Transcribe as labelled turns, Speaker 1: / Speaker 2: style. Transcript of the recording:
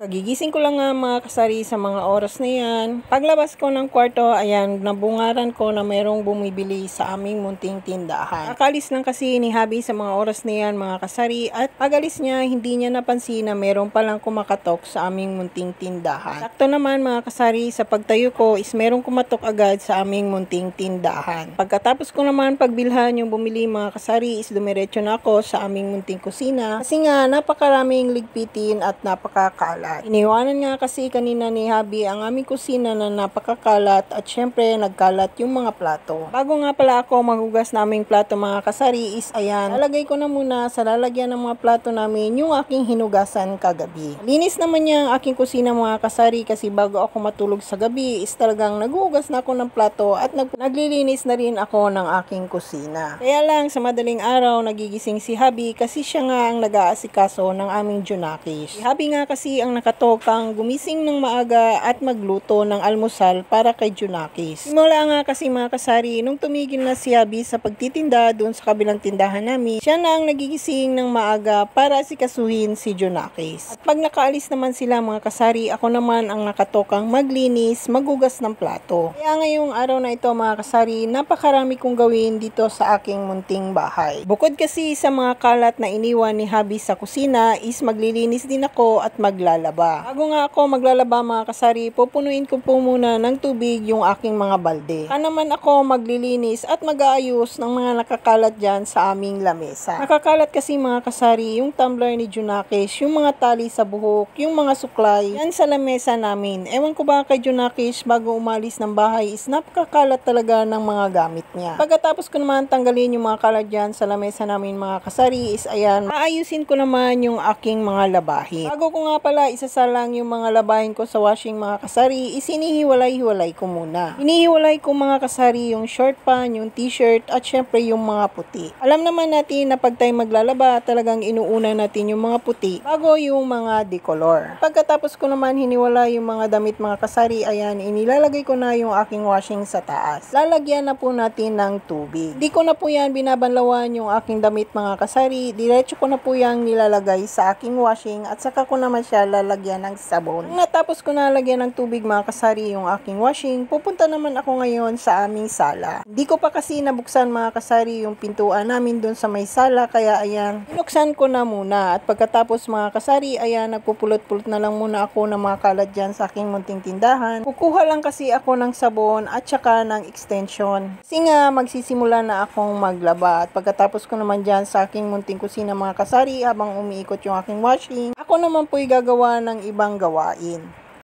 Speaker 1: Kagigising ko lang nga mga kasari sa mga oras na yan. Paglabas ko ng kwarto, ayan, nabungaran ko na merong bumibili sa aming munting tindahan. Akalis lang kasi ni Habi sa mga oras na yan mga kasari, at pagalis niya, hindi niya napansin na meron palang kumakatok sa aming munting tindahan. Sakto naman mga kasari, sa pagtayo ko is merong kumatok agad sa aming munting tindahan. Pagkatapos ko naman pagbilhan yung bumili mga kasari, is dumiretso na ako sa aming munting kusina kasi nga napakaraming ligpitin at napakakalat. Iniwanan nga kasi kanina ni Habi ang aming kusina na napakakalat at syempre nagkalat yung mga plato. Bago nga pala ako maghugas naming plato mga kasari is ayan, lalagay ko na muna sa lalagyan ng mga plato namin yung aking hinugasan kagabi. Linis naman niya ang aking kusina mga kasari kasi bago ako matulog sa gabi is talagang naghuhugas na ako ng plato at naglilinis na rin ako ng aking kusina. Kaya lang sa madaling araw nagigising si Habi kasi siya nga ang nag-aasikaso ng aming Junakis. Si Habi nga kasi ang nakatokang gumising ng maaga at magluto ng almusal para kay Junakis. Simula nga kasi mga kasari, nung tumigil na si Habi sa pagtitinda doon sa kabilang tindahan namin, siya na ang nagigising ng maaga para asikasuhin si Junakis. At pag nakaalis naman sila mga kasari, ako naman ang nakatokang maglinis, maghugas ng plato. Kaya ngayong araw na ito mga kasari, napakarami kong gawin dito sa aking munting bahay. Bukod kasi sa mga kalat na iniwan ni Habi sa kusina, is maglilinis din ako at maglalaba. Bago nga ako maglalaba mga kasari, pupunuin ko po muna ng tubig yung aking mga balde. Saka naman ako maglilinis at mag-aayos ng mga nakakalat dyan sa aming lamesa. Nakakalat kasi mga kasari, yung tumbler ni Junakis, yung mga tali sa buhok, yung mga suklay, yan sa lamesa namin. Ewan ko ba kay Junakis, bago umalis ng bahay is napakakalat talaga ng mga gamit niya. Pagkatapos ko naman tanggalin yung mga kalat dyan sa lamesa namin mga kasari is ayan, aayusin ko naman yung aking mga labahin. Bago ko nga pala isasalang yung mga labahin ko sa washing mga kasari, isinihiwalay-hiwalay ko muna. Hinihiwalay ko mga kasari yung short pan, yung t-shirt at syempre yung mga puti. Alam naman natin na pag tayo maglalaba, talagang inuuna natin yung mga puti bago yung mga decolor. Pagkatapos ko naman hiniwalay yung mga damit mga kasari, ayan, inilalagay ko na yung aking washing sa taas. Lalagyan na po natin ng tubig. Di ko na po yan binabanlawan yung aking damit mga kasari, diretso ko na po yung nilalagay sa aking washing at saka ko naman siya lalagyan ng sabon. Nung natapos ko na lagyan ng tubig mga kasari yung aking washing, pupunta naman ako ngayon sa aming sala. Hindi ko pa kasi nabuksan mga kasari yung pintuan namin dun sa may sala, kaya ayan, binuksan ko na muna. At pagkatapos mga kasari, ayan, nagpupulot-pulot na lang muna ako ng mga kalat dyan sa aking munting tindahan. Kukuha lang kasi ako ng sabon at saka ng extension. Kasi nga, magsisimula na akong maglaba. At pagkatapos ko naman dyan sa aking munting kusina mga kasari, habang umiikot yung aking washing, ako naman po'y gagawa ng ibang gawain.